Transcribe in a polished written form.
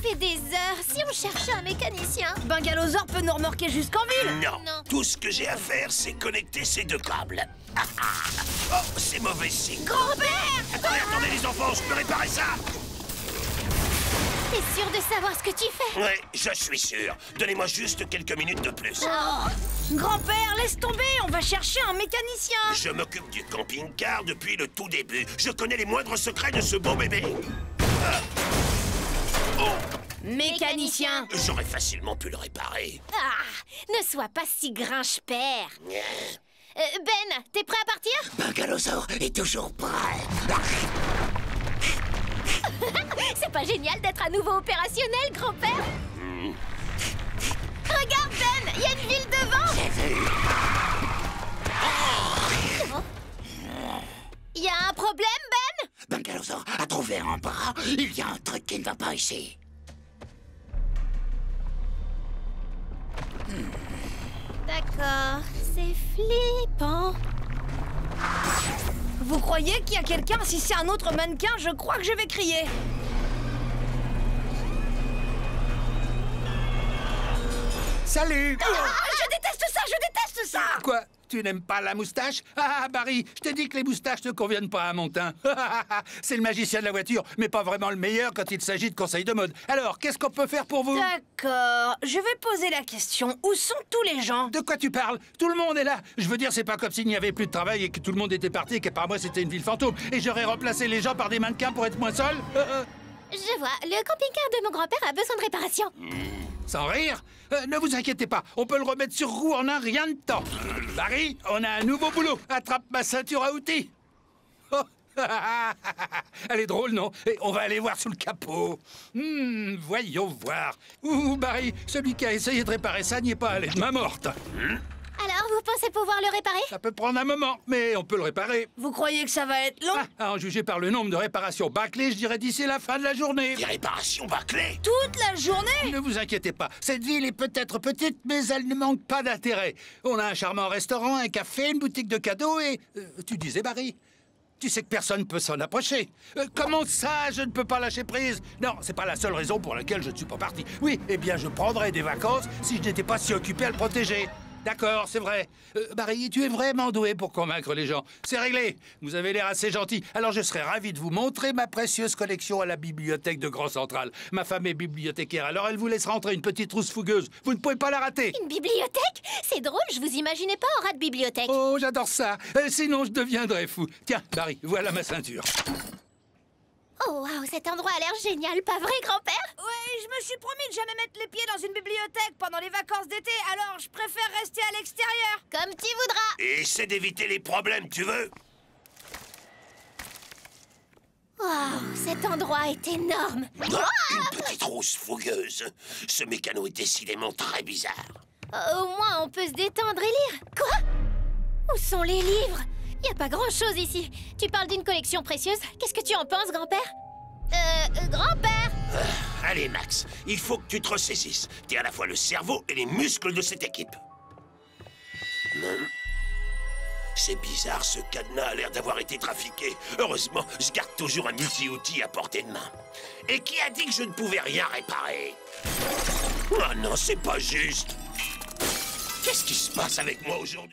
fait des heures. Si on cherchait un mécanicien... Bungalosaur peut nous remorquer jusqu'en ville. Non. Non. Tout ce que j'ai à faire, c'est connecter ces deux câbles. Oh, c'est mauvais signe. Grand-père! Attendez les enfants, je peux réparer ça. T'es sûr de savoir ce que tu fais? Ouais, je suis sûr. Donnez-moi juste quelques minutes de plus. Oh. Grand-père, laisse tomber, on va chercher un mécanicien. Je m'occupe du camping-car depuis le tout début. Je connais les moindres secrets de ce beau bébé. Mécanicien. J'aurais facilement pu le réparer. Ah, ne sois pas si grinche-père. Ben, t'es prêt à partir? Bungalosaur est toujours prêt. C'est pas génial d'être à nouveau opérationnel, grand-père? Regarde, Ben, il y a une ville devant. Il y a un problème, Ben? Bungalosaur a trouvé un bras. Il y a un truc qui ne va pas ici. D'accord, c'est flippant. Vous croyez qu'il y a quelqu'un? Si c'est un autre mannequin, je crois que je vais crier. Salut! Je déteste ça. Quoi? Tu n'aimes pas la moustache? Ah, Barry, je t'ai dit que les moustaches ne conviennent pas à mon teint. C'est le magicien de la voiture, mais pas vraiment le meilleur quand il s'agit de conseils de mode. Alors, qu'est-ce qu'on peut faire pour vous? D'accord, je vais poser la question. Où sont tous les gens? De quoi tu parles? Tout le monde est là. Je veux dire, c'est pas comme s'il n'y avait plus de travail et que tout le monde était parti et que par moi c'était une ville fantôme. Et j'aurais remplacé les gens par des mannequins pour être moins seul. Je vois, le camping-car de mon grand-père a besoin de réparation. Sans rire? Ne vous inquiétez pas, on peut le remettre sur roue en un rien de temps. Barry, on a un nouveau boulot. Attrape ma ceinture à outils. Oh. Elle est drôle, non? Et on va aller voir sous le capot. Voyons voir. Ouh, Barry, celui qui a essayé de réparer ça n'y est pas allé de main morte. Alors, vous pensez pouvoir le réparer? Ça peut prendre un moment, mais on peut le réparer. Vous croyez que ça va être long? À en juger par le nombre de réparations bâclées, je dirais d'ici la fin de la journée. Des réparations bâclées. Toute la journée? Ne vous inquiétez pas, cette ville est peut-être petite, mais elle ne manque pas d'intérêt. On a un charmant restaurant, un café, une boutique de cadeaux et... tu disais, Barry? Tu sais que personne ne peut s'en approcher. Comment ça, je ne peux pas lâcher prise? Non, c'est pas la seule raison pour laquelle je ne suis pas parti. Oui, eh bien, je prendrais des vacances si je n'étais pas si occupé à le protéger. D'accord, c'est vrai. Barry, tu es vraiment doué pour convaincre les gens. C'est réglé. Vous avez l'air assez gentil. Alors je serais ravi de vous montrer ma précieuse collection à la bibliothèque de Grand Central. Ma femme est bibliothécaire, alors elle vous laisse rentrer une petite trousse fougueuse. Vous ne pouvez pas la rater. Une bibliothèque? C'est drôle, je vous imaginais pas en rat de bibliothèque. Oh, j'adore ça. Sinon, je deviendrais fou. Tiens, Barry, voilà ma ceinture. Oh, waouh, cet endroit a l'air génial, pas vrai, grand-père? Ouais, je me suis promis de jamais mettre les pieds dans une bibliothèque pendant les vacances d'été, alors je préfère rester à l'extérieur. Comme tu voudras. Et essaie d'éviter les problèmes, tu veux? Waouh, cet endroit est énorme. Une petite rousse fougueuse. Ce mécano est décidément très bizarre. Au moins, on peut se détendre et lire. Quoi? Où sont les livres? Y a pas grand-chose ici. Tu parles d'une collection précieuse. Qu'est-ce que tu en penses, grand-père? Grand-père! Allez, Max, il faut que tu te ressaisisses. T'es à la fois le cerveau et les muscles de cette équipe. C'est bizarre, ce cadenas a l'air d'avoir été trafiqué. Heureusement, je garde toujours un multi-outil à portée de main. Et qui a dit que je ne pouvais rien réparer? Oh non, c'est pas juste. Qu'est-ce qui se passe avec moi aujourd'hui?